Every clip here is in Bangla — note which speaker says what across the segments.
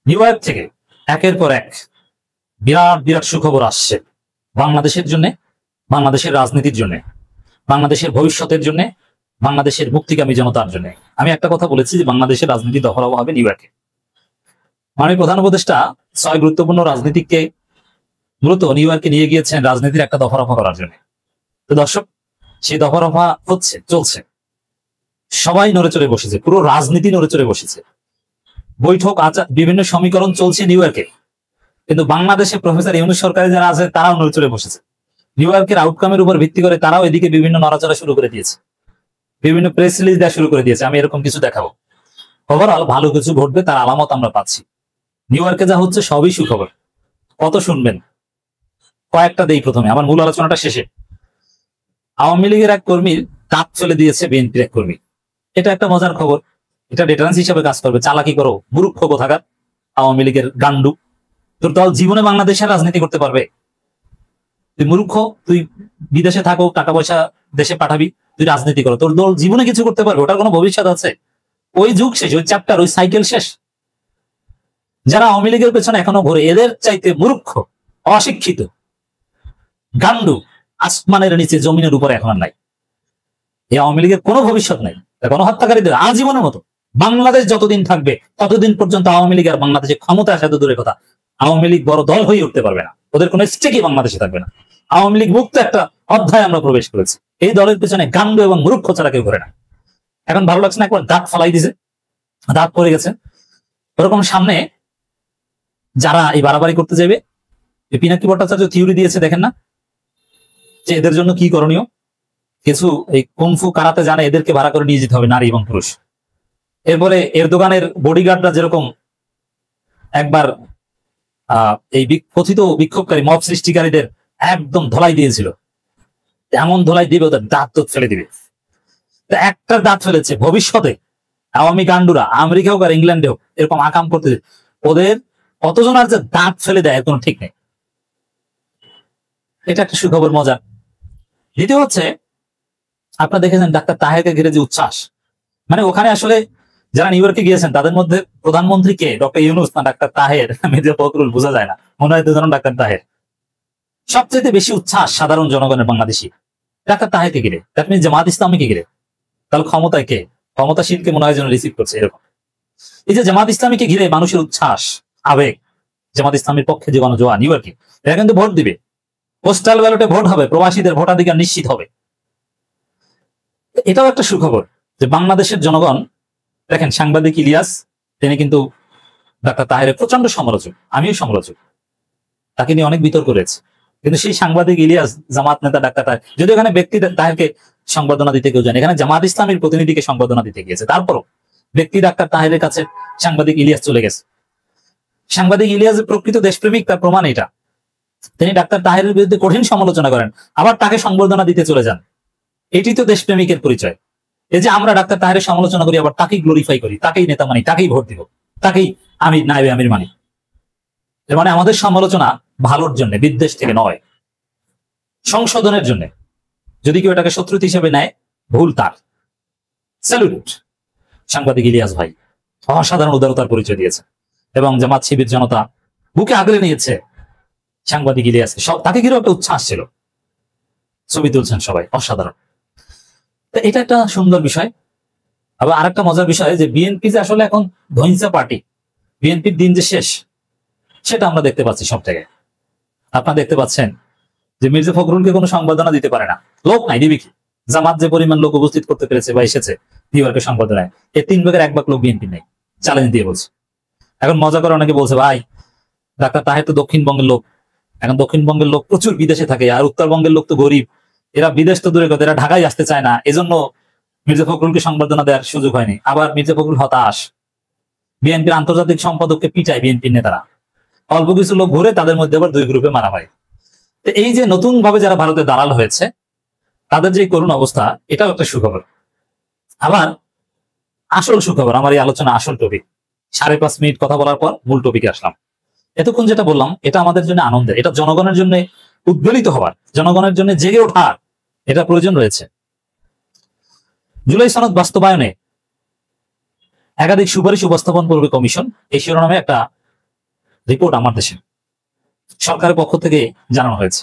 Speaker 1: নিউ ইয়র্ক থেকে একের পর এক বিরাট বিরাট সুখবর আসছে বাংলাদেশের জন্য, বাংলাদেশের রাজনীতির জন্য, বাংলাদেশের ভবিষ্যতের জন্য, বাংলাদেশের মুক্তিকামী জনতার জন্য। আমি একটা কথা বলেছি যে বাংলাদেশের রাজনীতি দফারফা হবে নিউ ইয়র্কে। মাননীয় প্রধান উপদেষ্টা 6 গুরুত্বপূর্ণ রাজনীতিককে মূলত নিউ ইয়র্কে নিয়ে গিয়েছেন রাজনীতির একটা দফারফা করার জন্য। তো দর্শক, সেই দফারফা হচ্ছে, চলছে, সবাই নড়ে চড়ে বসেছে, পুরো রাজনীতি নড়ে চড়ে বসেছে, বৈঠক আচার বিভিন্ন সমীকরণ চলছে নিউ ইয়র্কে। কিন্তু বাংলাদেশে প্রফেসর ইউনূস সরকারে যারা আছে তারাও নড়ে চড়ে বসেছে। নিউ ইয়র্কের আউটকামের উপর ভিত্তি করে তারাও এদিকে বিভিন্ন নড়াচড়া শুরু করে দিয়েছে, বিভিন্ন প্রেস রিলিজ দেওয়া শুরু করে দিয়েছে। আমি এরকম কিছু দেখাবো। ওভারঅল ভালো কিছু ঘটবে তার আলামত আমরা পাচ্ছি। নিউ ইয়র্কে যা হচ্ছে সবই সুখবর। কত শুনবেন, কয়েকটা দেই প্রথমে, আমার মূল আলোচনাটা শেষে। আওয়ামী লীগের এক কর্মীর দাঁত ফেলে দিয়েছে বিএনপির এক কর্মী। এটা একটা মজার খবর, এটা ডেটারেন্স হিসেবে কাজ করবে। চালাকি করো, মূর্খ কোথাকার আওয়ামী লীগের গান্ডু। তোর দল জীবনে বাংলাদেশের রাজনীতি করতে পারবে? তুই মূর্খ, তুই বিদেশে থাকো, টাকা পয়সা দেশে পাঠাবি, তুই রাজনীতি করো, তোর দল জীবনে কিছু করতে পারবে? ওটার কোনো ভবিষ্যৎ আছে? ওই যুগ শেষ, ওই চ্যাপ্টার, ওই সাইকেল শেষ। যারা আওয়ামী লীগের পেছনে এখনো ঘুরে, এদের চাইতে মূর্খ, অশিক্ষিত, গান্ডু আসমানের নিচে জমিনের উপরে এখন আর নাই। এই আওয়ামী লীগের কোনো ভবিষ্যৎ নাই। গণহত্যাকারীদের আজীবনের মতো বাংলাদেশ যতদিন থাকবে ততদিন পর্যন্ত আওয়ামী লীগ আর বাংলাদেশে ক্ষমতা আসা তো দূরের কথা, আওয়ামী লীগ বড় দল হয়ে উঠতে পারবে না। ওদের কোনো স্টেকই বাংলাদেশে থাকবে না। আওয়ামী লীগ মুক্ত একটা অধ্যায় আমরা প্রবেশ করেছি। এই দলের পেছনে গান্ডু এবং মূর্খ ছাড়া কেউ ঘুরে না। এখন ভালো লাগছে না? একবার দাঁত ফালাই দিছে, দাঁত পড়ে গেছে। ওরকম সামনে যারা এই বাড়াবাড়ি করতে যাবে, পিনাকি ভট্টাচার্য থিওরি দিয়েছে, দেখেন না যে এদের জন্য কি করণীয়? কিছু এই কুংফু কারাতে জানে, এদেরকে ভাড়া করে নিয়ে যেতে হবে, নারী এবং পুরুষ। এরপরে এরদোগানের বডিগার্ডরা যেরকম একবার এই কথিত বিক্ষোভকারী মব সৃষ্টিকারীদের একদম ধলাই দিয়েছিল, এমন ধলাই দিবে ওদের দাঁত ফেলে দিবে। একটা দাঁত ফেলেছে, ভবিষ্যতে আওয়ামী গান্ডুরা আমেরিকা হোক আর ইংল্যান্ডে হোক এরকম আকাম করতে, ওদের কতজন আর যে দাঁত ফেলে দেয় কোনো ঠিক নেই। এটা একটা সুখবর, মজা। দ্বিতীয় হচ্ছে, আপনারা দেখেছেন ডাক্তার তাহেরকে ঘিরে যে উচ্ছ্বাস, মানে ওখানে আসলে যারা নিউ ইয়র্কে গিয়েছেন তাদের মধ্যে প্রধানমন্ত্রী কে, ডক্টর ইউনূস না ডাক্তার তাহের, মির্জা ফখরুল, বোঝা যায় না, মনে হয় দুজন ডাক্তার তাহের। সবচেয়ে বেশি উচ্ছ্বাস সাধারণ জনগণের বাংলাদেশি ডাক্তার তাহেরকে ঘিরে। দ্যাট মিনস জামাত ইসলামীকে ঘিরে। তাহলে ক্ষমতায় কে? ক্ষমতাশীলকে মনে হয় যেন রিসিভ করছে এরকম। এই যে জামাত ইসলামীকে ঘিরে মানুষের উচ্ছ্বাস, আবেগ, জামাত ইসলামীর পক্ষে যে গণজোয়ার নিউ ইয়র্কে, এরা কিন্তু ভোট দিবে। পোস্টাল ব্যালটে ভোট হবে, প্রবাসীদের ভোটাধিকার নিশ্চিত হবে। এটাও একটা সুখবর যে বাংলাদেশের জনগণ, দেখেন সাংবাদিক ইলিয়াস, তিনি কিন্তু ডাক্তার তাহেরের প্রচন্ড সমালোচক, আমিও সমালোচক, তাকে নিয়ে অনেক বিতর্ক রয়েছে। কিন্তু সেই সাংবাদিক ইলিয়াস জামাত নেতা ডাক্তার তাহের, যদি এখানে ব্যক্তি তাহেরকে সংবর্ধনা দিতে কেউ জানে, এখানে জামাত ইসলামের প্রতিনিধিকে সংবর্ধনা দিতে গিয়েছে, তারপরও ব্যক্তি ডাক্তার তাহেরের কাছে সাংবাদিক ইলিয়াস চলে গেছে। সাংবাদিক ইলিয়াস প্রকৃত দেশপ্রেমিক তার প্রমাণ এটা। তিনি ডাক্তার তাহেরের বিরুদ্ধে কঠিন সমালোচনা করেন, আবার তাকে সংবর্ধনা দিতে চলে যান। এটি তো দেশপ্রেমিকের পরিচয়। এই যে আমরা ডাক্তার তাহেরের সমালোচনা করি, আবার তাকেই গ্লোরিফাই করি, তাকেই নেতা মানি, তাকেই ভোট দিব, তাকেই আমি নাইবে আমির মানি। এর মানে আমাদের সমালোচনা ভালোর জন্য, বিদ্বেষ থেকে নয়, সংশোধনের জন্য। যদি কেউ এটাকে শত্রুতা হিসেবে নেয়, ভুল তার। স্যালুট সাংবাদিক ইলিয়াস ভাই, অসাধারণ উদারতার পরিচয় দিয়েছে এবং জামাত শিবির জনতা বুকে আগলে নিয়েছে সাংবাদিক ইলিয়াসকে। তাকে ঘিরেও একটা উচ্ছ্বাস ছিল, ছবি তুলছেন সবাই, অসাধারণ। এটা একটা সুন্দর বিষয়। আবার আরেকটা মজার বিষয় যে বিএনপি যে আসলে এখন ধৈর্য পার্টি, বিএনপির দিন যে শেষ সেটা আমরা দেখতে পাচ্ছি সব জায়গায়। আপনারা দেখতে পাচ্ছেন যে মির্জা ফখরুলকে কোনো সংবর্ধনা দিতে পারে না, লোক নাই, দিবি কি? জামাত যে পরিমাণ লোক উপস্থিত করতে পেরেছে বা এসেছে নিউ ইয়র্কের সংবর্ধনায়, এই 3 ভাগের 1 ভাগ লোক বিএনপি নেই। চ্যালেঞ্জ দিয়ে বলছে। এখন মজা করে অনেকে বলছে, ভাই ডাক্তার তাহের তো দক্ষিণবঙ্গের লোক, এখন দক্ষিণবঙ্গের লোক প্রচুর বিদেশে থাকে, আর উত্তরবঙ্গের লোক তো গরিব, এরা বিদেশ তো দূরে কথা, এরা ঢাকায় আসতে চায় না, এজন্য মির্জা ফখরুলকে সংবর্ধনা দেওয়ার সুযোগ হয়নি। আবার মির্জা ফখরুল হতাশ, বিএনপির আন্তর্জাতিক সম্পাদককে পিটায় বিএনপির নেতারা, অল্প কিছু লোক ঘুরে তাদের মধ্যে আবার 2 গ্রুপে মারা হয়। তো এই যে নতুন ভাবে যারা ভারতে দালাল হয়েছে তাদের যে করুণ অবস্থা, এটাও একটা সুখবর। আবার আসল সুখবর, আমার এই আলোচনা আসল টপিক, 5.5 মিনিট কথা বলার পর মূল টপিকে আসলাম। এতক্ষণ যেটা বললাম এটা আমাদের জন্য আনন্দের, এটা জনগণের জন্য উদ্বেলিত হওয়ার, জনগণের জন্য জেগে ওঠার এটা প্রয়োজন রয়েছে। জুলাই সনদ বাস্তবায়নে একাধিক সুপারিশ উপস্থাপন করবে কমিশন, এই শিরোনামে একটা রিপোর্ট আমার দেশে সরকারের পক্ষ থেকে জানানো হয়েছে।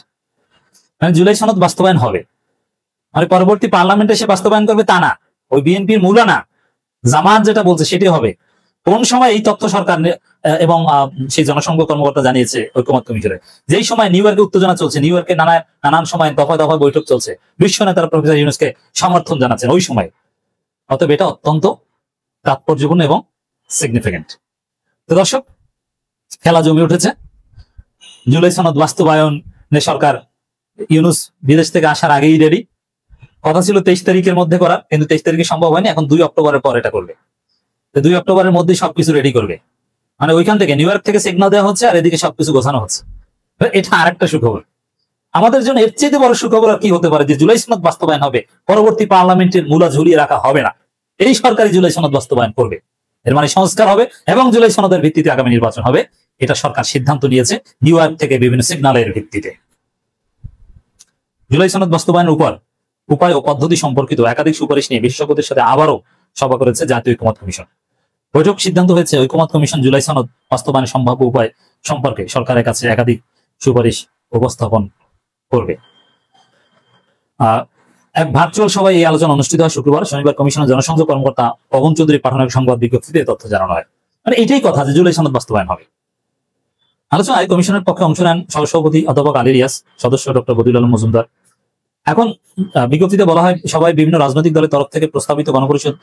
Speaker 1: মানে জুলাই সনদ বাস্তবায়ন হবে, মানে পরবর্তী পার্লামেন্টে সে বাস্তবায়ন করবে তা না, ওই বিএনপির মূলা না, জামাত যেটা বলছে সেটি হবে। কোন সময় এই তথ্য সরকার এবং সেই জনসংঘ কর্মকর্তা জানিয়েছে ঐকমত্য কমিশনে, যেই সময় নিউ ইয়র্কে উত্তেজনা চলছে, নিউ ইয়র্কে নানান সময় দফায় দফায় বৈঠক চলছে, বিশ্ব নেতারা প্রফেসর ইউনূসকে সমর্থন জানাচ্ছেন ওই সময়। অতএব এটা অত্যন্ত তাৎপর্যপূর্ণ এবং সিগনিফিকেন্ট। তো দর্শক, খেলা জমে উঠেছে। জুলাই সনদ বাস্তবায়নে সরকার ইউনূস বিদেশ থেকে আসার আগেই রেডি। কথা ছিল 23 তারিখের মধ্যে করা, কিন্তু 23 তারিখে সম্ভব হয়নি, এখন 2 অক্টোবরের পর এটা করবে। 2 অক্টোবরের মধ্যে সবকিছু রেডি করবে, মানে ওইখান থেকে নিউ ইয়র্ক থেকে সিগন্যাল দেওয়া হচ্ছে আর এদিকে সবকিছু গোছানো হচ্ছে। এটা আরেকটা সুখবর আমাদের জন্য। এর চেয়ে বড় সুখবর আর কি হতে পারে যে জুলাই সনদ বাস্তবায়ন হবে, পরবর্তী পার্লামেন্টের মূলা ঝুলিয়ে রাখা হবে না, এই সরকারি জুলাই সনদ বাস্তবায়ন করবে। এর মানে সংস্কার হবে এবং জুলাই সনদের ভিত্তিতে আগামী নির্বাচন হবে, এটা সরকার সিদ্ধান্ত নিয়েছে নিউ ইয়র্ক থেকে বিভিন্ন সিগন্যালের ভিত্তিতে। জুলাই সনদ বাস্তবায়নের উপায় ও পদ্ধতি সম্পর্কিত একাধিক সুপারিশ নিয়ে বিশেষজ্ঞদের সাথে আবারও সভা করেছে জাতীয় ঐকমত্য কমিশন। বৈঠক সিদ্ধান্ত হয়েছে ঐকমত্য কমিশন জুলাই সনদ বাস্তবায়নের সম্ভাব্য উপায় সম্পর্কে সরকারের কাছে একাধিক সুপারিশ উপস্থাপন করবে। এক ভার্চুয়াল সভায় এই আলোচনা অনুষ্ঠিত হয় শুক্রবার। শনিবার কমিশনের জনসংযোগ কর্মকর্তা পবন চৌধুরী পাঠানো সংবাদ বিজ্ঞপ্তিতে তথ্য জানানো হয়। মানে এটাই কথা যে জুলাই সনদ বাস্তবায়ন হবে। আলোচনায় কমিশনের পক্ষে অংশ নেন সহসভাপতি অধ্যাপক আলী রিয়াজ, সদস্য ডক্টর বদিউল আলম মজুমদার। এখন বিজ্ঞপ্তিতে বলা হয়, সবাই বিভিন্ন রাজনৈতিক দলের তরফ থেকে প্রস্তাবিত গণপরিষদ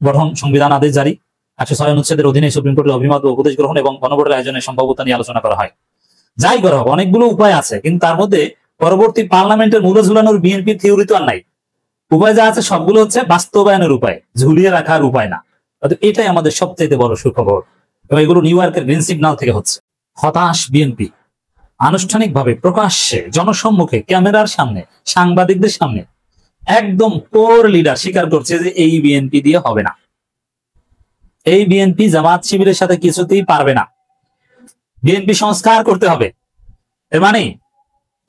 Speaker 1: গঠন, সংবিধান আদেশ জারি, 106 অনুচ্ছেদের অধীনে সুপ্রিম কোর্টের অভিমত ও উপদেশ গ্রহণ এবং গণভোটের আয়োজনের সম্ভাব্যতা নিয়ে আলোচনা করা হয়। যাই করা হোক, অনেকগুলো উপায় আছে, কিন্তু তার মধ্যে পরবর্তী পার্লামেন্টের মূল্য ঝুলানোর বিএনপি থিওরি তো আর নাই। উপায় যা আছে সবগুলো হচ্ছে বাস্তবায়নের উপায়, ঝুলিয়ে রাখার উপায় না। এটাই আমাদের সবচেয়ে বড় সুখবর এবং এগুলো নিউ ইয়র্কের গ্রিন সিগন্যাল থেকে হচ্ছে। হতাশ বিএনপি আনুষ্ঠানিকভাবে প্রকাশ্যে জনসম্মুখে ক্যামেরার সামনে সাংবাদিকদের সামনে একদম কোর লিডার স্বীকার করছে যে এই বিএনপি দিয়ে হবে না, এই বিএনপি জামাত শিবিরের সাথে কিছুতেই পারবে না, বিএনপি সংস্কার করতে হবে। এর মানে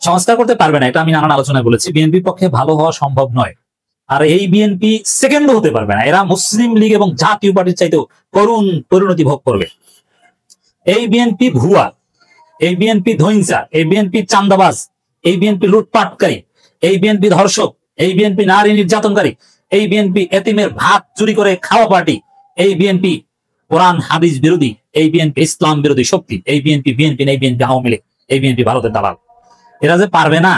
Speaker 1: সংস্কার করতে পারবে না, এটা আমি নানান আলোচনায় বলেছি। বিএনপির পক্ষে ভালো হওয়া সম্ভব নয়, আর এই বিএনপি সেকেন্ডও হতে পারবে না। এরা মুসলিম লীগ এবং জাতীয় পার্টির চাইতেও করুণ পরিণতি ভোগ করবে। এই বিএনপি ভুয়া, এই বিএনপি ধৈঞ্চা, এই বিএনপি চান্দাবাজ, এই বিএনপি লুটপাটকারী, এই বিএনপি ধর্ষক, এই বিএনপি নারী নির্যাতনকারী, এই বিএনপি এতিমের ভাত চুরি করে খাওয়া পার্টি, এই বিএনপি কোরআন হাদিস বিরোধী, এই বিএনপি ইসলাম বিরোধী শক্তি, এই বিএনপি এই বিএনপি আওয়ামী লীগ, এই বিএনপি ভারতের দালাল। এরা যে পারবে না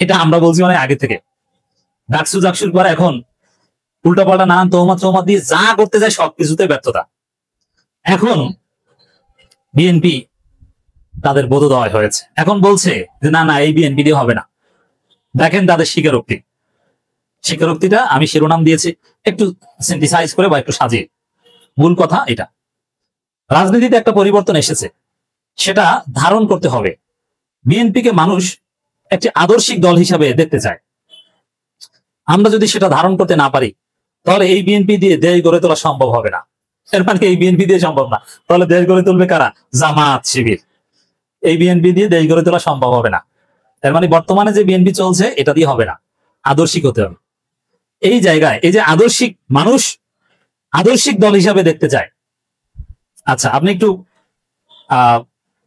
Speaker 1: এটা আমরা বলছি অনেক আগে থেকে। ডাকসু জাকসুর পর এখন উল্টাপাল্টা নানান তহমত দিয়ে যা করতে যায় সবকিছুতে ব্যর্থতা। এখন বিএনপি তাদের বোধোদয় হয়েছে, এখন বলছে যে না না এই বিএনপি দিয়ে হবে না। দেখেন তাদের স্বীকারোক্তিটা আমি শিরোনাম দিয়েছি একটু সিনথেসাইজ করে বা একটু সাজিয়ে। মূল কথা এটা, রাজনীতিতে একটা পরিবর্তন এসেছে, সেটা ধারণ করতে হবে। বিএনপিকে মানুষ একটি আদর্শিক দল হিসাবে দেখতে চায়। আমরা যদি সেটা ধারণ করতে না পারি তাহলে এই বিএনপি দিয়ে দেশ গড়ে তোলা সম্ভব হবে না। এর মানে এই বিএনপি দিয়ে সম্ভব না, তাহলে দেশ গড়ে তুলবে কারা? জামাত শিবির। এই বিএনপি দিয়ে দেশ গড়ে তোলা সম্ভব হবে না। এর মানে বর্তমানে যে বিএনপি চলছে এটা দিয়ে হবে না, আদর্শিক হতে হবে। এই জায়গায় এই যে আদর্শিক মানুষ আদর্শিক দল হিসাবে দেখতে চায়। আচ্ছা, আপনি একটু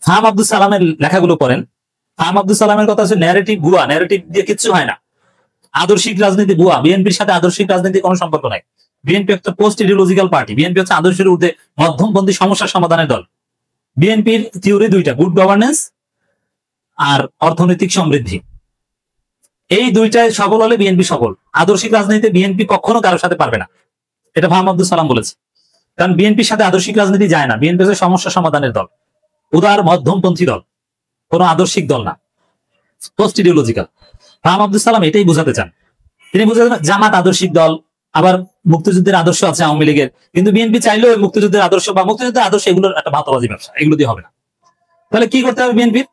Speaker 1: ফাহাম আব্দুল সালামের লেখাগুলো পড়েন। ফাহাম আব্দুল সালামের কথা হচ্ছে ন্যারেটিভ ভুয়া, ন্যারেটিভ দিয়ে কিচ্ছু হয় না। আদর্শিক রাজনীতি ভুয়া, বিএনপির সাথে আদর্শিক রাজনীতির কোনো সম্পর্ক নাই। বিএনপি একটা পোস্ট ইডিওলজিক্যাল পার্টি, বিএনপি হচ্ছে আদর্শের ঊর্ধ্বে মধ্যমপন্থী সমস্যা সমাধানের দল। বিএনপির থিওরি দুইটা, গুড গভর্নেন্স আর অর্থনৈতিক সমৃদ্ধি। এই দুইটায় সফল হলে বিএনপি সফল। আদর্শিক রাজনীতিতে বিএনপি কখনো কারোর সাথে পারবে না, এটা ফাহাম আব্দুল সালাম বলেছে। কারণ বিএনপির সাথে আদর্শিক রাজনীতি যায় না, বিএনপি হচ্ছে সমস্যা সমাধানের দল, উদার মধ্যমপন্থী দল, কোন আদর্শিক দল না, পোস্ট ইডিওলজিক্যাল। ফাহাম আব্দুল সালাম এটাই বোঝাতে চান। তিনি বোঝাতে চান জামাত আদর্শিক দল, আবার মুক্তিযুদ্ধের আদর্শ আছে আওয়ামী লীগের, কিন্তু বিএনপি চাইলেও মুক্তিযুদ্ধের আদর্শ বা মুক্তিযুদ্ধের আদর্শ এগুলোর একটা ভাতবাজি ব্যবসা, এগুলো দিয়ে হবে না। তাহলে কি করতে হবে? বিএনপির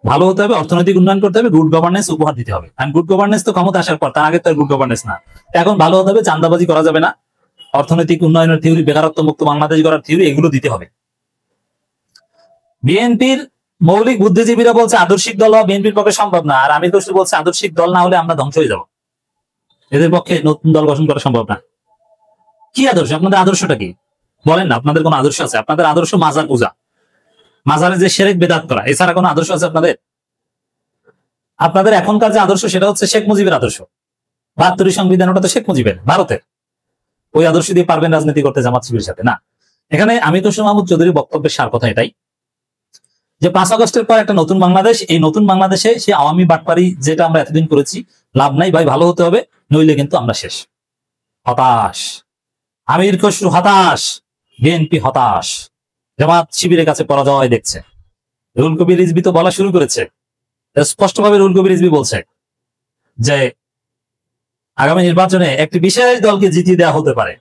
Speaker 1: ভালো হতে হবে, অর্থনৈতিক উন্নয়ন করতে হবে, গুড গভর্নেন্স উপহার দিতে হবে। আর গুড গভর্নেন্স তো ক্ষমতা আসার পর, তার আগে তো গুড গভর্নেন্স না। এখন ভালো হতে হবে, চান্দাবাজি করা যাবে না, অর্থনৈতিক উন্নয়নের থিওরি, বেকারত্ব মুক্ত বাংলাদেশ গড়ার থিওরি, এগুলো দিতে হবে। বিএনপির মৌলিক বুদ্ধিজীবীরা বলছে আদর্শিক দল হওয়া বিএনপির পক্ষে সম্ভব না, আর আমি তো বলছি আদর্শিক দল না হলে আমরা ধ্বংস হয়ে যাব, এদের পক্ষে নতুন দল গঠন করা সম্ভব না। কি আদর্শ? আপনাদের আদর্শটা কি বলেন না? আপনাদের কোন আদর্শ আছে? আপনাদের আদর্শ মাজার পূজা, মাজারে যে শিরক বেদাত করা, এছাড়া কোনো আদর্শ আছে আপনাদের? আপনাদের এখনকার যে আদর্শ সেটা হচ্ছে শেখ মুজিবের আদর্শ। ৭২ সংবিধান, ওটা তো শেখ মুজিবের, ভারতের। ওই আদর্শ দিয়ে পারবেন রাজনীতি করতে জামাত শিবিরের সাথে? না। এখানে আমির হোসেন মাহমুদ চৌধুরীর বক্তব্যের সার কথা এটাই যে ৫ আগস্টের পর একটা নতুন বাংলাদেশ, এই নতুন বাংলাদেশে সে আওয়ামী বাটপারি যেটা আমরা এতদিন করেছি লাভ নাই ভাই, ভালো হতে হবে, নইলে কিন্তু আমরা শেষ। হতাশ আমির খসরু, হতাশ বিএনপি, হতাশ জামাত শিবিরের কাছে পরাজয় দেখছে। রুহুল কবির রিজভী তো বলা শুরু করেছে, স্পষ্টভাবে রুহুল কবির রিজভী বলছে যে আগামী নির্বাচনে একটি বিশেষ দলকে জিতিয়ে দেওয়া হতে পারে।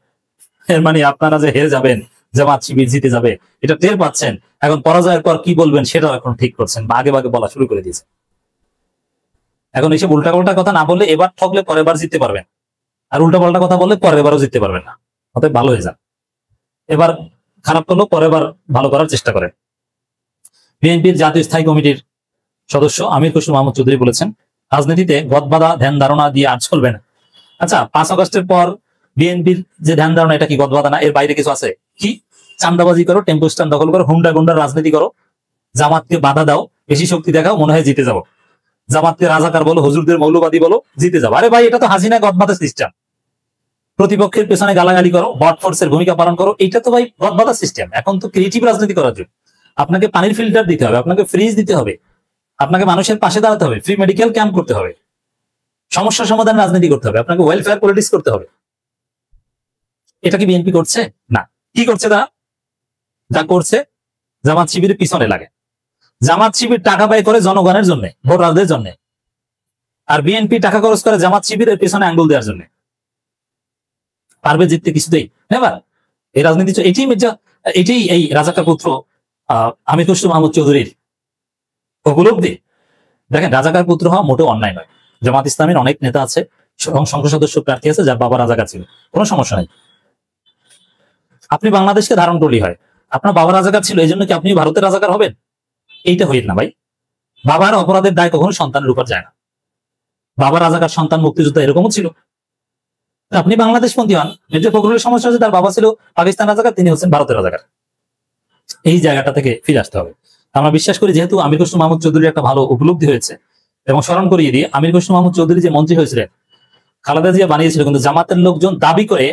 Speaker 1: এর মানে আপনারা যে হেরে যাবেন, জামাত শিবির জিতে যাবে, এটা টের পাচ্ছেন। এখন পরাজয়ের পর কি বলবেন সেটাও এখন ঠিক করছেন, বা আগে বলা শুরু করে দিয়েছে। এখন এইসব উল্টাপাল্টা কথা না বললে এবার ঠকলে পরের বার জিততে পারবেন, আর উল্টাপাল্টা কথা বললে পরের বারও জিততে পারবেন না। অতএব ভালো হয়ে যান, এবার খারাপ করলেও পরের বার ভালো করার চেষ্টা করেন। বিএনপির জাতীয় স্থায়ী কমিটির সদস্য আমির খসরু মাহমুদ চৌধুরী বলেছেন, রাজনীতিতে গদবাধা ধ্যান ধারণা দিয়ে আর চলবে না। আচ্ছা, ৫ আগস্টের পর বিএনপির যে ধ্যান ধারণা, এটা কি গদবাধা না? এর বাইরে কিছু আছে কি? চান্দাবাজি করো, টেম্পো স্ট্যান্ড দখল করো, হুন্ডা গুন্ডার রাজনীতি করো, জামাতকে বাধা দাও, বেশি শক্তি দেখাও, মনে হয় জিতে যাবো, জামাতকে রাজাকার বলো, হুজুরদের মৌলবাদী বলো, জিতে যাবো। আরে ভাই, এটা তো হাসিনা গদবাধা সিস্টেম। প্রতিপক্ষের পেছনে গালাগালি করো, বট ফোর্সের ভূমিকা পালন করো, এটা তো ভাই গদবাধা সিস্টেম। এখন তো ক্রিয়েটিভ রাজনীতি করার জন্য আপনাকে পানির ফিল্টার দিতে হবে, আপনাকে ফ্রিজ দিতে হবে, আপনাকে মানুষের পাশে দাঁড়াতে হবে, ফ্রি মেডিকেল ক্যাম্প করতে হবে, সমস্যা সমাধান রাজনীতি করতে হবে, আপনাকে ওয়েলফেয়ার পলিটিক্স করতে হবে। এটা কি বিএনপি করছে? না। কি করছে তারা? যা করছে জামাত শিবিরের পিছনে লাগে। জামাত শিবির টাকা ব্যয় করে জনগণের জন্য, ভোটারদের জন্য, আর বিএনপি টাকা খরচ করে জামাত শিবিরের পিছনে আঙ্গুল দেওয়ার জন্য। পারবে জিততে কিছুতেই নেবার। এই রাজনীতি এটাই এই রাজাকার পুত্র আমির খসরু মাহমুদ চৌধুরীর উপলব্ধি। দেখেন, রাজাকার পুত্র হওয়া মোটেও অন্যায় নয়। জামাত ইসলামের অনেক নেতা আছে, সংসদ সদস্য প্রার্থী আছে যার বাবা রাজাকার ছিল, কোনো সমস্যা নাই। আপনি বাংলাদেশকে ধারণ করলেই হয়। আপনার বাবা রাজাকার ছিল, এই জন্য কি আপনি ভারতের রাজাকার হবেন? এইটা হইল না ভাই। বাবার অপরাধের দায় কখনো সন্তানের উপর যায় না। বাবা রাজাকার, সন্তান মুক্তিযোদ্ধা, এরকমও ছিল। আপনি বাংলাদেশপন্থী হন। মির্জা ফখরুলের সমস্যা হচ্ছে তার বাবা ছিল পাকিস্তান রাজাকার, তিনি হচ্ছেন ভারতের রাজাকার। এই জায়গাটা থেকে ফিরে আসতে হবে। আমরা বিশ্বাস করি, যেহেতু আমির খসরু মাহমুদ চৌধুরীর একটা ভালো উপলব্ধি হয়েছে, এবং স্মরণ করিয়ে দিয়ে, আমির খসরু মাহমুদ চৌধুরী যে মন্ত্রী হয়েছিলেন, খালেদা জিয়া বানিয়েছিল, কিন্তু জামাতের লোকজন দাবি করে,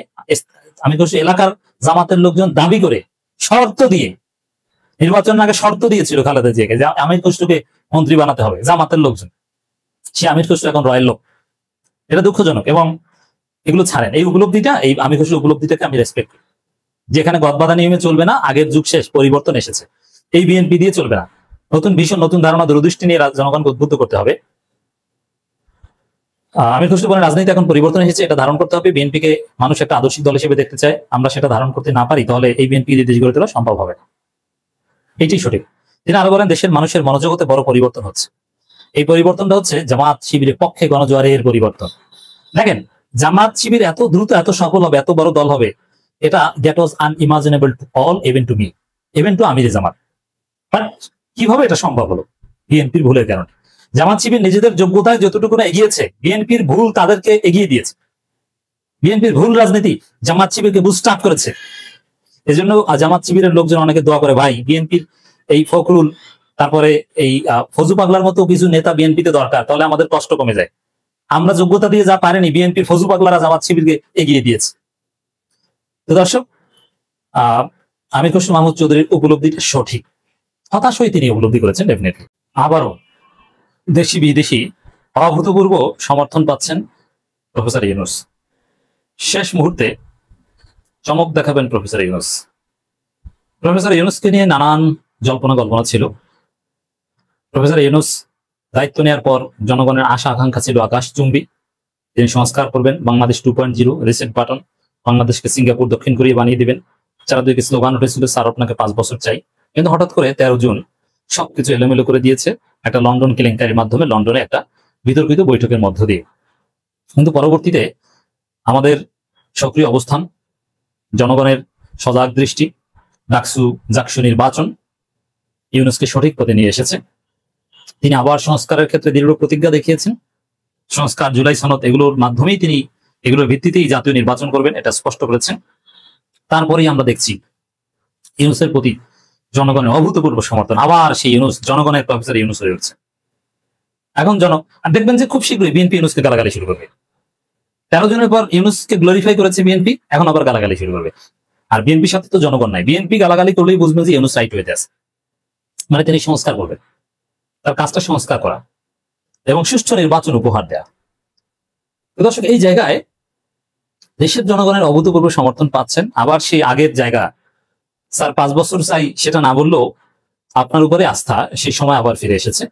Speaker 1: আমির খসরু এলাকার জামাতের লোকজন দাবি করে, শর্ত দিয়ে, নির্বাচন আগে শর্ত দিয়েছিল খালেদা জিয়াকে যে আমির খসরুকে মন্ত্রী বানাতে হবে, জামাতের লোকজন। সে আমির খসরু এখন রয়েল লোক। এটা দুঃখজনক, এবং এগুলো ছাড়েন। এই উপলব্ধিটা, এই আমির খসরু উপলব্ধিটাকে আমি রেসপেক্ট করি। যেখানে গদবাধা নিয়মে চলবে না, আগের যুগ শেষ, পরিবর্তন এসেছে, এই বিএনপি দিয়ে চলবে না। নতুন ভীষণ, নতুন ধারণা, দূরদৃষ্টি নিয়ে জনগণকে উদ্বুদ্ধ করতে হবে। আমির খসরু বলেন, রাজনীতি এখন পরিবর্তন এসেছে, এটা ধারণ করতে হবে। বিএনপিকে মানুষ একটা আদর্শিক দল হিসেবে দেখতে চায়, আমরা সেটা ধারণ করতে না পারি, তাহলে এই বিএনপি দেশ গড়ে তোলা সম্ভব হবে না। এটাই সঠিক। তিনি আরো বলেন, দেশের মানুষের মনোজগতে বড় পরিবর্তন হচ্ছে। এই পরিবর্তনটা হচ্ছে জামাত শিবিরের পক্ষে গণজোয়ারের পরিবর্তন। দেখেন, জামাত শিবির এত দ্রুত এত সফল হবে, এত বড় দল হবে, এটা that was unimaginable to all, even to me, even to Amir Jamaat. But কিভাবে এটা সম্ভব হলো? বিএনপির ভুলের কারণে। জামাত শিবির নিজেদের যোগ্যতায় যতটুকু না এগিয়েছে, বিএনপির ভুল তাদেরকে এগিয়ে দিয়েছে। বিএনপির ভুল রাজনীতি জামাত শিবিরকে বুস্ট আপ করেছে। এজন্য জামাত শিবিরের লোকজন অনেকে দোয়া করে, ভাই বিএনপির এই ফখরুল, তারপরে এই ফজু পাগলার মতো কিছু নেতা বিএনপিতে দরকার, তাহলে আমাদের কষ্ট কমে যায়। আমরা যোগ্যতা দিয়ে যা পারেনি, বিএনপির ফজু পাগলারা জামাত শিবিরকে এগিয়ে দিয়েছে। তো দর্শক, আমির খসরু মাহমুদ চৌধুরীর উপলব্ধিটা সঠিক, হতাশ হয়ে তিনি উপলব্ধি করেছেন। ডেফিনেটলি আবারও দেশি বিদেশি অভূতপূর্ব সমর্থন পাচ্ছেন প্রফেসর ইউনূস। শেষ মুহূর্তে চমক দেখাবেন প্রফেসর ইউনূস। প্রফেসর ইউনূসকে নিয়ে নানান জল্পনা কল্পনা ছিল। প্রফেসর ইউনূস দায়িত্ব নেওয়ার পর জনগণের আশা আকাঙ্ক্ষা ছিল আকাশচুম্বী। তিনি সংস্কার করবেন, বাংলাদেশ 2.0, রিসেট বাটন, বাংলাদেশকে সিঙ্গাপুর, দক্ষিণ কোরিয়া বানিয়ে দিবেন। 4-2 স্লোগান উঠেছিল, স্যার আপনাকে 5 বছর চাই। কিন্তু হঠাৎ করে 13 জুন সবকিছু এলোমেলো করে দিয়েছে, একটা লন্ডন কেলেঙ্কারির মাধ্যমে, লন্ডনে একটা বিতর্কিত বৈঠকের মধ্য দিয়ে। কিন্তু পরবর্তীতে আমাদের সক্রিয় অবস্থান, জনগণের সজাগ দৃষ্টি, জাকসু নির্বাচন ইউনূসকে সঠিক পথে নিয়ে এসেছে। তিনি আবার সংস্কারের ক্ষেত্রে দৃঢ় প্রতিজ্ঞা দেখিয়েছেন। সংস্কার, জুলাই সনদ, এগুলোর মাধ্যমেই তিনি, এগুলোর ভিত্তিতেই জাতীয় নির্বাচন করবেন, এটা স্পষ্ট করেছেন। তারপরেই আমরা দেখছি ইউনূসের প্রতি জনগণের অভূতপূর্ব সমর্থন, আবার সেই ইউনূস জনগণের প্রফেসর ইউনূস হয়ে উঠছে। এখন আর দেখবেন যে খুব শীঘ্রই বিএনপি ইউনূসকে গালাগালি শুরু করবে। 13 জনের পর ইউনূসকে গ্লোরিফাই করেছে বিএনপি, এখন আবার গালাগালি শুরু করবে। আর বিএনপির সাথে তো জনগণ নাই, বিএনপি গালাগালি করলেই বুঝবে যে ইউনূস রাইট হইতে আছে, মানে তিনি সংস্কার করবেন, তার কাজটা সংস্কার করা এবং সুষ্ঠু নির্বাচন উপহার দেয়া। দর্শক, এই জায়গায় দেশের জনগণের অভূতপূর্ব সমর্থন পাচ্ছেন। আবার সেই আগের জায়গা, স্যার 5 বছর চাই সেটা না বললেও আপনার উপরে আস্থা সেই সময় আবার ফিরে এসেছে।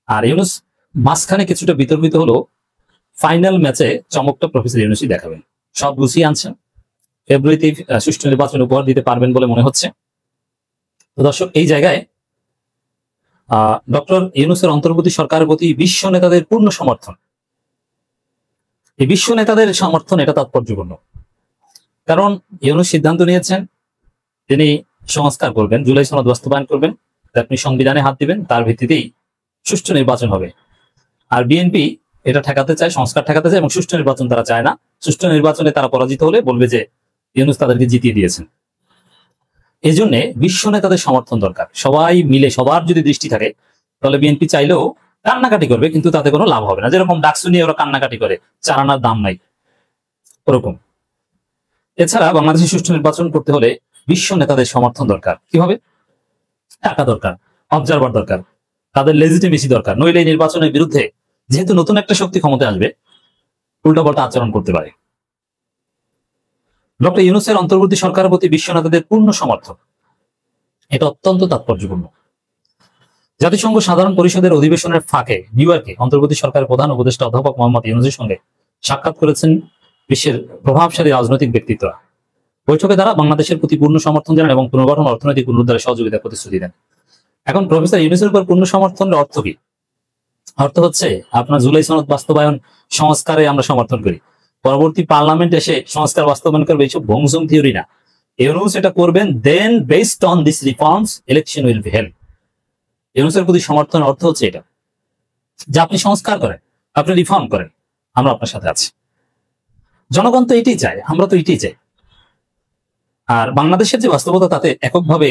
Speaker 1: আর ইউনূস মাঝখানে কিছুটা বিতর্কিত হলো, ফাইনাল ম্যাচে চমকটা প্রফেসর ইউনূসই দেখাবেন, সব গুছিয়ে আনছেন, ফেব্রুয়ারিতে সুষ্ঠু নির্বাচন উপহার দিতে পারবেন বলে মনে হচ্ছে। তো দর্শক, এই জায়গায় ডক্টর ইউনূসের অন্তর্বর্তী সরকারের প্রতি বিশ্ব নেতাদের পূর্ণ সমর্থন। এই বিশ্ব নেতাদের সমর্থন এটা তাৎপর্যপূর্ণ, কারণ ইউনূস সিদ্ধান্ত নিয়েছেন তিনি সংস্কার করবেন, জুলাই সনদ বাস্তবায়ন করবেন, আপনি সংবিধানে হাত দিবেন, তার ভিত্তিতেই সুষ্ঠু নির্বাচন হবে। আর বিএনপি এটা ঠেকাতে চায়, সংস্কার ঠেকাতে চায় এবং সুষ্ঠু নির্বাচন তারা চায় না। সুষ্ঠু নির্বাচনে তারা পরাজিত হলে বলবে যে ইউনূস তাদেরকে জিতিয়ে দিয়েছেন। এই জন্য বিশ্ব নেতাদের সমর্থন দরকার। সবাই মিলে, সবার যদি দৃষ্টি থাকে, তাহলে বিএনপি চাইলেও কান্নাকাটি করবে, কিন্তু তাতে কোনো লাভ হবে না। যেরকম ডাকসু নিয়ে ওরা কান্নাকাটি করে, চারানার দাম নাই, ওরকম। এছাড়া বাংলাদেশে সুষ্ঠু নির্বাচন করতে হলে বিশ্ব নেতাদের সমর্থন দরকার। কিভাবে? টাকা দরকার, অবজারভার দরকার, তাদের লেজিটিমেসি দরকার। নইলে এই নির্বাচনের বিরুদ্ধে, যেহেতু নতুন একটা শক্তি ক্ষমতায় আসবে, উল্টাপাল্টা আচরণ করতে পারে। ডক্টর ইউনূসের অন্তর্বর্তী সরকারের প্রতি বিশ্ব নেতাদের পূর্ণ সমর্থন, এটা অত্যন্ত তাৎপর্যপূর্ণ। জাতিসংঘ সাধারণ পরিষদের অধিবেশনের ফাঁকে নিউ ইয়র্কে অন্তর্বর্তী সরকারের প্রধান উপদেষ্টা অধ্যাপক মোহাম্মদ ইউনূসের সঙ্গে সাক্ষাৎ করেছেন বিশ্বের প্রভাবশালী রাজনৈতিক ব্যক্তিত্বরা। বৈঠকে তারা বাংলাদেশের প্রতি পূর্ণ সমর্থন জানান এবং পুনর্গঠন অর্থনৈতিক পুনরুদ্ধারে সহযোগিতার প্রতিশ্রুতি দেন। এখন প্রফেসর ইউনূসের উপর পূর্ণ সমর্থনের অর্থ কি? অর্থ হচ্ছে আপনার জুলাই সনদ বাস্তবায়ন সংস্কারে আমরা সমর্থন করি, পরবর্তী পার্লামেন্ট এসে সংস্কার বাস্তবায়ন করবে, এইসব ভংসুম থিওরি না। ইউনূস এটা করবেন, then based on this reforms election will be held. ইউনূসের প্রতি সমর্থনের অর্থ হচ্ছে এটা, যে আপনি সংস্কার করেন, আপনি রিফর্ম করেন, আমরা আপনার সাথে আছি। জনগণ তো এটাই চায়, আমরা তো এটাই চাই। আর বাংলাদেশের যে বাস্তবতা, তাতে এককভাবে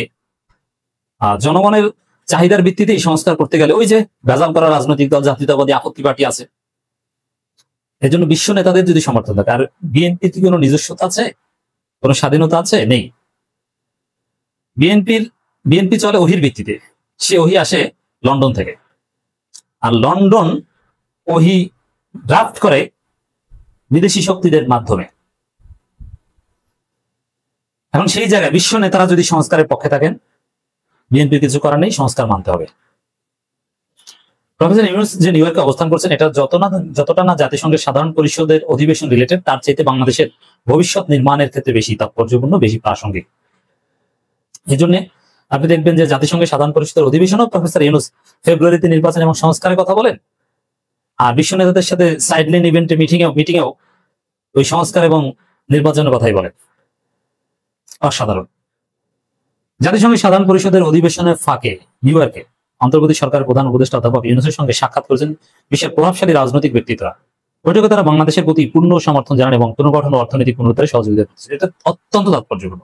Speaker 1: জনগণের চাহিদার ভিত্তিতেই সংস্কার করতে গেলে ওই যে ভেজাল করা রাজনৈতিক দল, জাতীয়তাবাদী আপত্তি পার্টি আছে। এজন্য বিশ্ব নেতাদের যদি সমর্থন থাকে। আর বিএনপির কি কোনো নিজস্বতা আছে, কোনো স্বাধীনতা আছে? নেই। বিএনপি চলে ওহির ভিত্তিতে। সে ওহি আসে লন্ডন থেকে, আর লন্ডন ওহি ড্রাফট করে বিদেশি শক্তিদের মাধ্যমে। এখন সেই জায়গায় বিশ্ব নেতারা যদি সংস্কারের পক্ষে থাকেন, বিএনপির কিছু করার নেই, সংস্কার মানতে হবে। প্রফেসর ইউনূস যে নিউ ইয়র্কে অবস্থান করছেন, এটা যতটা না জাতিসংঘের সাধারণ পরিষদের অধিবেশন রিলেটেড, তার চাইতে বাংলাদেশের ভবিষ্যৎ নির্মাণের ক্ষেত্রে বেশি তাৎপর্যপূর্ণ, বেশি প্রাসঙ্গিক। এই জন্য আপনি দেখবেন যে জাতিসংঘের সাধারণ পরিষদের অধিবেশনও প্রফেসর ইউনূস ফেব্রুয়ারিতে নির্বাচন এবং সংস্কারের কথা বলেন, আর বিশ্ব নেতাদের সাথে সাইডলাইন ইভেন্টে মিটিংয়েও ওই সংস্কার এবং নির্বাচনের কথাই বলেন। অসাধারণ। জাতিসংঘের সাধারণ পরিষদের অধিবেশনের ফাঁকে নিউ ইয়র্কে অন্তর্বর্তী সরকারের প্রধান উপদেষ্টা অধ্যাপক ইউনূসের সঙ্গে সাক্ষাৎ করেছেন বিশ্বের প্রভাবশালী রাজনৈতিক ব্যক্তিত্বরা। বৈঠকে তারা বাংলাদেশের প্রতি পূর্ণ সমর্থন জানান এবং পুনর্গঠন ও অর্থনৈতিক পুনরুদ্ধারে সহযোগিতা করছে। এটা অত্যন্ত তাৎপর্যপূর্ণ।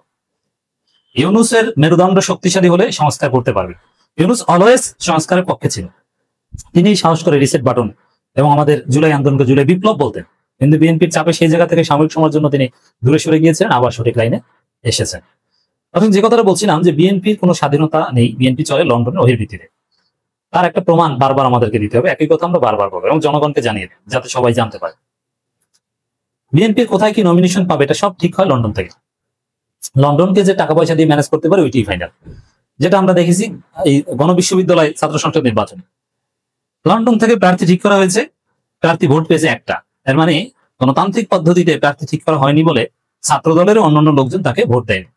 Speaker 1: ইউনূসের মেরুদণ্ড শক্তিশালী হলে সংস্কার করতে পারবে। ইউনূস অলওয়েজ সংস্কারের পক্ষে ছিল, তিনি সাহস করে রিসেট বাটন এবং আমাদের জুলাই আন্দোলনকে জুলাই বিপ্লব বলতেন, কিন্তু বিএনপির চাপে সেই জায়গা থেকে সাময়িক সময়ের জন্য তিনি দূরে সরে গিয়েছেন, আবার সঠিক লাইনে এসেছেন। এখন যে কথাটা বলছিলাম যে বিএনপির কোনো স্বাধীনতা নেই, বিএনপি চলে লন্ডনের ওহির ভিত্তিতে। তার একটা প্রমাণ বারবার আমাদেরকে দিতে হবে, একই কথা আমরা বারবার বলবো এবং জনগণকে জানিয়ে দেব, যাতে সবাই জানতে পারে বিএনপির কোথায় কি নমিনেশন পাবে। এটা সব ঠিক হয় লন্ডন থেকে। লন্ডনকে যে টাকা পয়সা দিয়ে ম্যানেজ করতে পারে ওইটাই ফাইনাল। যেটা আমরা দেখেছি এই গণবিশ্ববিদ্যালয় ছাত্র সংসদ নির্বাচনে, লন্ডন থেকে প্রার্থী ঠিক করা হয়েছে, প্রার্থী ভোট পেয়েছে একটা। এর মানে গণতান্ত্রিক পদ্ধতিতে প্রার্থী ঠিক করা হয়নি বলে ছাত্র দলের অন্যান্য লোকজন তাকে ভোট দেয়নি।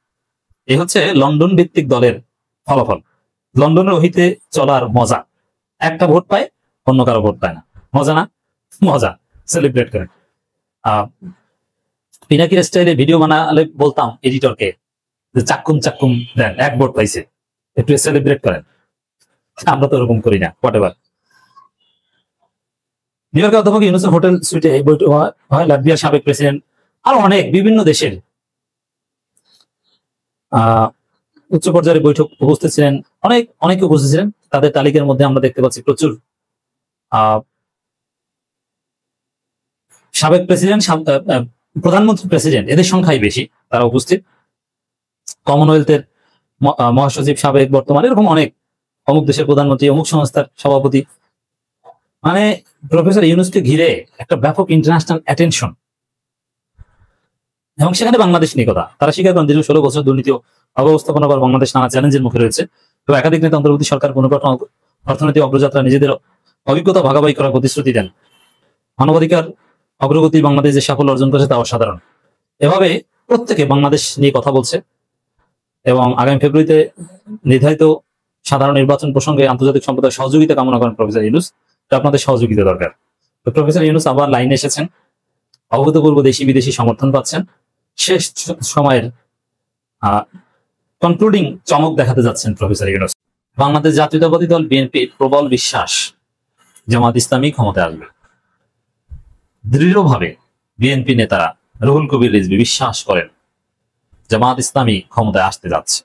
Speaker 1: এই হচ্ছে লন্ডন ভিত্তিক দলের ফলাফল। লন্ডনের ওহিতে চলার মজা, একটা ভোট পায়, অন্য কারো ভোট পায় না। মজা না? মজা, সেলিব্রেট করেন। পিনাকির স্টাইলে ভিডিও বানালে বলতাম এডিটরকে যে চাক্কুম চাক্কুম দেন, এক ভোট পাইছে, একটু সেলিব্রেট করেন। আমরা তো ওরকম করি না। হোয়াটএভার। নিউ ইয়র্কের অধ্যাপক ইউনূসের হোটেল সুইটে এই বৈঠক হয় লাটভিয়ার সাবেক প্রেসিডেন্ট, আরো অনেক বিভিন্ন দেশের উচ্চ পর্যায়ের বৈঠক উপস্থিত ছিলেন, অনেকে উপস্থিত ছিলেন। তাদের তালিকার মধ্যে আমরা দেখতে পাচ্ছি প্রচুর সাবেক প্রেসিডেন্ট, প্রধানমন্ত্রী, প্রেসিডেন্ট, এদের সংখ্যাই বেশি তারা উপস্থিত। কমনওয়েলথের মহাসচিব সাবেক, বর্তমানে, এরকম অনেক, অমুক দেশের প্রধানমন্ত্রী, অমুক সংস্থার সভাপতি। মানে প্রফেসর ইউনূসকে ঘিরে একটা ব্যাপক ইন্টারন্যাশনাল অ্যাটেনশন, এবং সেখানে বাংলাদেশ নিয়ে কথা। তারা স্বীকার করেন দীর্ঘ 16 বছর দুর্নীতি অব্যবস্থাপনা করার বাংলাদেশ নানা চ্যালেঞ্জের মুখে রয়েছে। তো একাধিক নেতা অন্তর্বর্তী সরকার পুনর্গঠন, অর্থনৈতিক অগ্রযাত্রা নিজেদের অভিজ্ঞতা ভাগাভাগি করার প্রতিশ্রুতি দেন। মানবাধিকার অগ্রগতি বাংলাদেশ যে সাফল্য অর্জন করেছে তা অসাধারণ। এভাবে প্রত্যেকে বাংলাদেশ নিয়ে কথা বলছে, এবং আগামী ফেব্রুয়ারিতে নির্ধারিত সাধারণ নির্বাচন প্রসঙ্গে আন্তর্জাতিক সম্প্রদায়ের সহযোগিতা কামনা করেন প্রফেসর ইউনূস। তো আপনাদের সহযোগিতা দরকার। তো প্রফেসর ইউনূস আবার লাইনে এসেছেন, অভূতপূর্ব দেশি বিদেশি সমর্থন পাচ্ছেন। শেষ সময়ের কনক্লুডিং চমক দেখাতে যাচ্ছেন প্রফেসর ইউনূস। বাংলাদেশ জাতীয়তাবাদী দল বিএনপির প্রবল বিশ্বাস জামাত ইসলামী ক্ষমতায় আসবে। দৃঢ়ভাবে বিএনপি নেতারা রুহুল কবির রিজভী বিশ্বাস করেন জামাত ইসলামী ক্ষমতায় আসতে যাচ্ছে।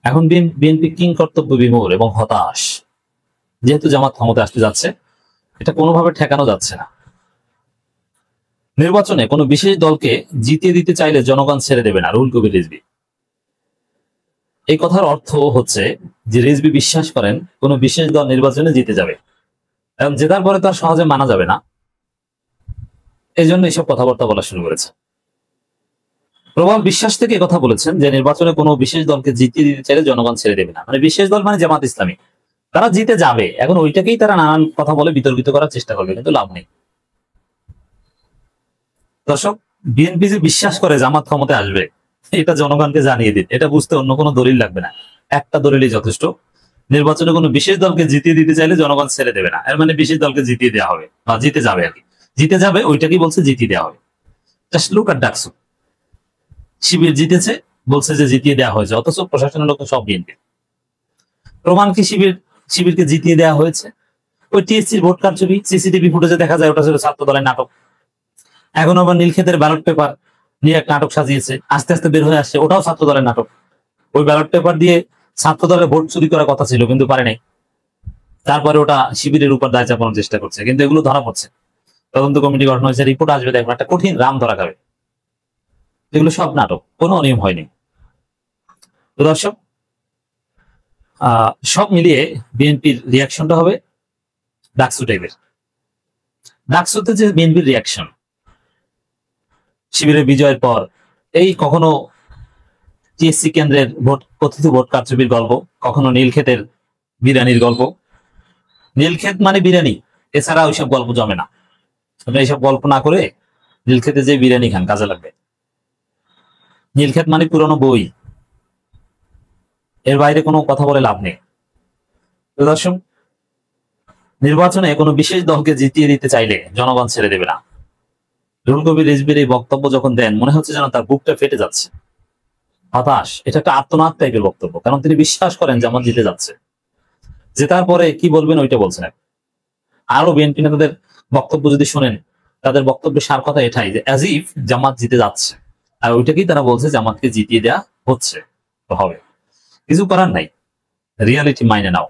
Speaker 1: এখন বিএনপি কিং কর্তব্য বিমূঢ় এবং হতাশ, যেহেতু জামাত ক্ষমতায় আসতে যাচ্ছে, এটা কোনোভাবে ঠেকানো যাচ্ছে না। নির্বাচনে কোনো বিশেষ দলকে জিতিয়ে দিতে চাইলে জনগণ ছেড়ে দেবে না রুহুল কবির রিজভী। এই কথার অর্থ হচ্ছে যে রিজভী বিশ্বাস করেন কোনো বিশেষ দল নির্বাচনে জিতে যাবে, এবং জেতার পরে তার সহজে মানা যাবে না, এই জন্য এইসব কথাবার্তা বলা শুরু করেছে। প্রবল বিশ্বাস থেকে কথা বলেছেন যে নির্বাচনে কোনো বিশেষ দলকে জিতিয়ে দিতে চাইলে জনগণ ছেড়ে দেবে না। মানে বিশেষ দল মানে জামাত ইসলামী, তারা জিতে যাবে। এখন ওইটাকেই তারা নানান কথা বলে বিতর্কিত করার চেষ্টা করবে, কিন্তু লাভ নেই। দর্শক, বিএনপি যে বিশ্বাস করে জামাত ক্ষমতায় আসবে, এটা জনগণকে জানিয়ে দিন। এটা বুঝতে অন্য কোনো দলিল লাগবে না, একটা দলিলই যথেষ্ট। নির্বাচনে কোনো বিশেষ দলকে জিতিয়ে দিতে চাইলে জনগণ ছেড়ে দেবে না, এর মানে বিশেষ দলকে জিতিয়ে দেওয়া হবে, বা জিতে যাবে আর কি। জিতে যাবে ওইটাকেই বলছে জিতিয়ে দেওয়া হবে। Just look at DUCSU. Shibir জিতেছে, বলছে যে জিতিয়ে দেওয়া হয়েছে, অথচ প্রশাসনের লোক সব বিএনপি। প্রমাণ কি শিবিরকে জিতিয়ে দেওয়া হয়েছে? ওই টিএসসির ভোট কারচুপি সিসিটিভি ফুটেজে দেখা যায়, ওটা ছিল ছাত্র দলের নাটক। এখন আবার নীলক্ষেতের ব্যালট পেপার নিয়ে এক নাটক সাজিয়েছে, আস্তে আস্তে বের হয়ে আসছে ওটাও ছাত্র দলের নাটক। ওই ব্যালট পেপার দিয়ে ছাত্র দলের ভোট চুরি করার কথা ছিল, কিন্তু পারে নাই। তারপরে ওটা শিবিরের উপর দায় চাপানোর চেষ্টা করছে, কিন্তু এগুলো ধরা পড়ছে। তদন্ত কমিটি গঠন হয়েছে, রিপোর্ট আসবে, দেখবেন একটা কঠিন রাম ধরা খাবে। এগুলো সব নাটক, কোনো অনিয়ম হয়নি। তো দর্শক, সব মিলিয়ে বিএনপির রিয়াকশনটা হবে ডাকসু টাইপের। ডাকসুতে যে বিএনপির রিয়াকশন, শিবিরের বিজয়ের পর এই কখনো টিএসসি কেন্দ্রের কথিত ভোট কারচুপির গল্প, কখনো নীলক্ষেতের বিরিয়ানির গল্প। নীলক্ষেত মানে বিরিয়ানি, এছাড়া ওইসব গল্প জমে না। আপনি এইসব গল্প না করে নীলক্ষেতে যে বিরিয়ানি খান, কাজে লাগবে। নীলক্ষেত মানে পুরনো বই, এর বাইরে কোনো কথা বলে লাভ নেই। দর্শক, নির্বাচনে কোনো বিশেষ দলকে জিতিয়ে দিতে চাইলে জনগণ ছেড়ে দেবে না। রুহুল কবির রিজভীর এই বক্তব্য যখন দেন, মনে হচ্ছে যেন তার বুকটা ফেটে যাচ্ছে, হতাশ। এটা একটা আত্মনাদ টাইপের বক্তব্য, কারণ তিনি বিশ্বাস করেন জামাত জিতে যাচ্ছে। জেতার পরে কি বলবেন ওইটা বলছেন। আরো বিএনপি নেতাদের বক্তব্য যদি শোনেন, তাদের বক্তব্যের সার কথা এটাই যে অ্যাজ ইফ জামাত জিতে যাচ্ছে, আর ওইটাকেই তারা বলছে জামাতকে জিতিয়ে দেওয়া হচ্ছে। তো হবে, কিছু করার নাই, রিয়ালিটি মাইনে নাও।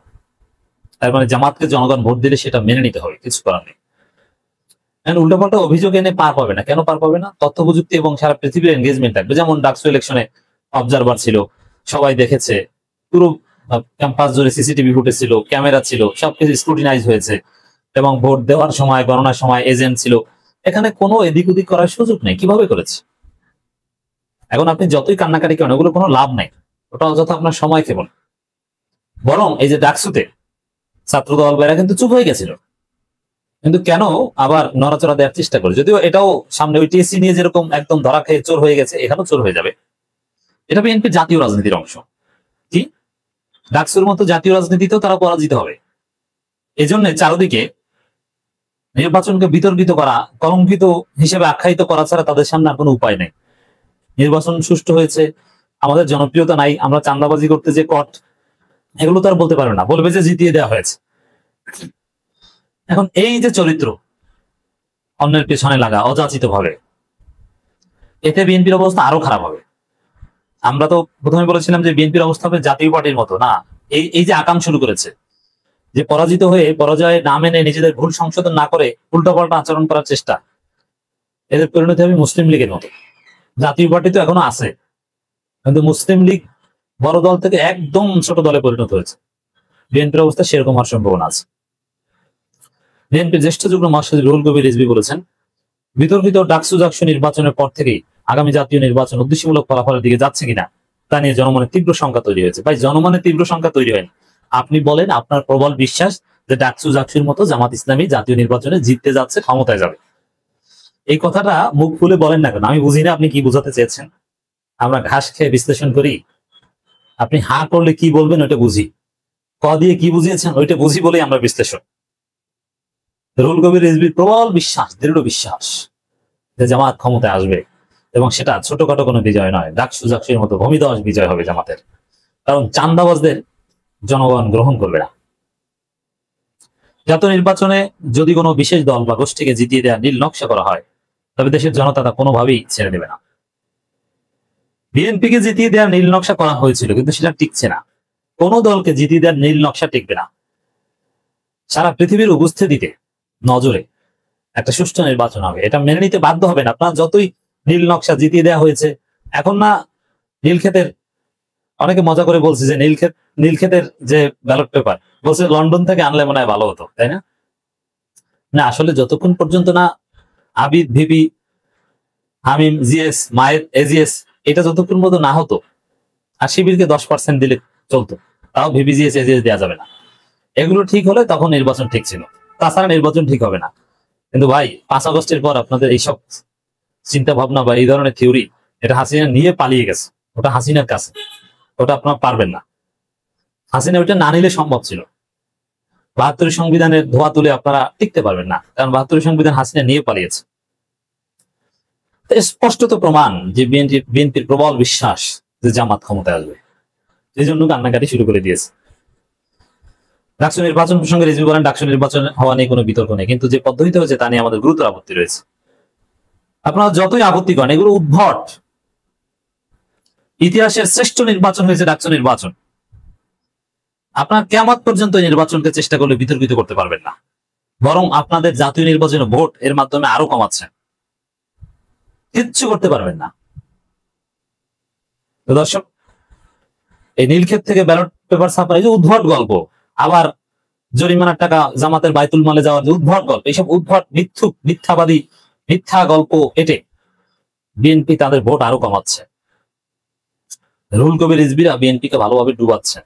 Speaker 1: তার মানে জামাতকে জনগণ ভোট দিলে সেটা মেনে নিতে হবে, কিছু করার নেই। উল্টাপাল্টা অভিযোগ এনে পার পাবে না। কেন পার পাবে না? তথ্য প্রযুক্তি এবং সারা পৃথিবীর এনগেজমেন্ট থাকবে। যেমন ডাকসু ইলেকশনে অবজারভার ছিল, সবাই দেখেছে, পুরো ক্যাম্পাস জুড়ে সিসিটিভি ফুটেজ ছিল, ক্যামেরা ছিল, সবকিছু স্ক্রুটিনাইজ হয়েছে, এবং ভোট দেওয়ার সময়, গণনার সময় এজেন্ট ছিল। এখানে কোনো এদিক ওদিক করার সুযোগ নেই। কিভাবে করেছে? এখন আপনি যতই কান্নাকাটি করেন, ওগুলো কোনো লাভ নাই, ওটা অযথা আপনার সময় কেবল। বরং এই যে ডাকসুতে ছাত্র দল এরা কিন্তু চুপ হয়ে গেছিল, কিন্তু কেন আবার নড়াচড়া দেওয়ার চেষ্টা করে। যদিও এটাও সামনে ওই টিএসসি নিয়ে যেরকম একদম ধরা খেয়ে চোর হয়ে গেছে, এখানেও চোর হয়ে যাবে। এটা বিএনপির জাতীয় রাজনীতির অংশ। কি ডাকসুর মতো জাতীয় রাজনীতিতেও তারা পরাজিত হবে। এজন্য চারদিকে নির্বাচনকে বিতর্কিত করা, কলঙ্কিত হিসেবে আখ্যায়িত করা ছাড়া তাদের সামনে আর কোনো উপায় নেই। নির্বাচন সুষ্ঠু হয়েছে, আমাদের জনপ্রিয়তা নাই, আমরা চাঁদাবাজি করতে যে কট, এগুলো তো আর বলতে পারবে না, বলবে যে জিতিয়ে দেওয়া হয়েছে। এখন এই যে চরিত্র, অন্যের পেছনে লাগা অযাচিত ভাবে, এতে বিএনপির অবস্থা আরো খারাপ হবে। আমরা তো প্রথমে বলেছিলাম যে বিএনপির অবস্থা হবে জাতীয় পার্টির মতো না। এই যে আকাম শুরু করেছে, যে পরাজিত হয়ে পরাজয় না মেনে নিজেদের ভুল সংশোধন না করে উল্টাপাল্টা আচরণ করার চেষ্টা, এদের পরিণতি হবে মুসলিম লীগের মতো। জাতীয় পার্টি তো এখনো আছে, কিন্তু মুসলিম লীগ বড় দল থেকে একদম ছোট দলে পরিণত হয়েছে। বিএনপির অবস্থা সেরকম হওয়ার সম্ভাবনা আছে। বিএনপির জ্যেষ্ঠ যুগ্ম মহাসচিব রুহুল কবির রিজভী বলেছেন, বিতর্কিত ডাকসু জাকসু নির্বাচনের পর থেকেই আগামী জাতীয় নির্বাচন উদ্দেশ্যমূলক ফলাফলের দিকে যাচ্ছে কিনা তা নিয়ে জনমনে তীব্র শঙ্কা তৈরি হয়েছে। ভাই, জনমনে তীব্র শঙ্কা তৈরি হয়নি। আপনি বলেন আপনার প্রবল বিশ্বাস যে ডাকসু জাকসুর মতো জামাত ইসলামী জাতীয় নির্বাচনে জিততে যাচ্ছে, ক্ষমতায় যাবে। এই কথাটা মুখ খুলে বলেন না কেন? আমি বুঝি না আপনি কি বোঝাতে চেয়েছেন। আমরা ঘাস খেয়ে বিশ্লেষণ করি, আপনি হা করলে কি বলবেন ওইটা বুঝি, ক দিয়ে কি বুঝিয়েছেন ওইটা বুঝি বলেই আমরা বিশ্লেষণ। রুহুল কবির রিজভীর প্রবল বিশ্বাস, দৃঢ় বিশ্বাস যে জামাত ক্ষমতায় আসবে, এবং সেটা ছোটখাটো কোনো বিজয় নয়, ডাকসু জাকসুর মতো ভূমিধস বিজয় হবে জামাতের। কারণ চান্দাবাজদের জনগণ গ্রহণ করবে না। জাতীয় নির্বাচনে যদি কোনো বিশেষ দল বা গোষ্ঠীকে জিতিয়ে দেওয়ার নীল নকশা করা হয়, তবে দেশের জনতা তা কোনোভাবেই ছেড়ে দেবে না। বিএনপিকে জিতিয়ে দেওয়ার নীল নকশা করা হয়েছিল, কিন্তু সেটা টিকছে না। কোন দলকে জিতিয়ে দেওয়ার নীল নকশা টিকবে না। সারা পৃথিবীর উপস্থিতিতে নজরে একটা সুষ্ঠু নির্বাচন হবে, এটা মেনে নিতে বাধ্য হবেন। আপনার যতই নীল নকশা জিতিয়ে দেওয়া হয়েছে, এখন না নীলক্ষেতের, অনেকে মজা করে বলছে যে নীলক্ষেতের যে ব্যালট পেপার, বলছে লন্ডন থেকে আনলে মনে হয় ভালো হতো, তাই না? না, আসলে যতক্ষণ পর্যন্ত না আবিদ, ভিপি, হামিম, জিএস, মায়ের, এজিএস, এটা যতক্ষণ পর্যন্ত না হতো, আর শিবিরকে 10% দিলে চলতো, তাও ভিপি, জিএস, এজিএস দেওয়া যাবে না। এগুলো ঠিক হলে তখন নির্বাচন ঠিক ছিল, তাছাড়া নির্বাচন ঠিক হবে না। কিন্তু ভাই, 5 আগস্টের পর আপনাদের এইসব চিন্তা ভাবনা বা এই ধরনের থিওরি, এটা হাসিনা নিয়ে পালিয়ে গেছে। ওটা হাসিনার কাছে, ওটা আপনারা পারবেন না। হাসিনা ওইটা না নিলে সম্ভব ছিল। 72 সংবিধানের ধোয়া তুলে আপনারা টিকতে পারবেন না, কারণ 72 সংবিধান হাসিনা নিয়ে পালিয়েছে। স্পষ্টত প্রমাণ যে বিএনপির প্রবল বিশ্বাস যে জামাত ক্ষমতায় আসবে, এই জন্য কান্নাকাটি শুরু করে দিয়েছে। ডাকসু নির্বাচন প্রসঙ্গে রিজভী বলেন, ডাকসু নির্বাচন হওয়া নিয়ে কোনো বিতর্ক নেই, কিন্তু যে পদ্ধতিতে হয়েছে তা নিয়ে আমাদের গুরুতর আপত্তি রয়েছে। আপনারা যতই আপত্তি করেন, এগুলো উদ্ভট। ইতিহাসের শ্রেষ্ঠ নির্বাচন হয়েছে ডাকসু নির্বাচন। আপনার কিয়ামত পর্যন্ত এই নির্বাচনকে চেষ্টা করলে বিতর্কিত করতে পারবেন না, বরং আপনাদের জাতীয় নির্বাচনে ভোট এর মাধ্যমে আরো কমাচ্ছেন, কিচ্ছু করতে পারবেন না। তো দর্শক, এই নীলক্ষেত থেকে ব্যালট পেপার ছাপার এই যে উদ্ভট গল্প, আবার জরিমানার টাকা জামাতের বাইতুল মালে যাওয়ার যে উদ্ভট গল্প, এইসব উদ্ভট মিথ্যুক মিথ্যাবাদী মিথ্যা গল্প এটে বিএনপি তাদের ভোট আরো কমাচ্ছে। রুহুল কবির রিজভীরা বিএনপিকে ভালোভাবে ডুবাচ্ছে।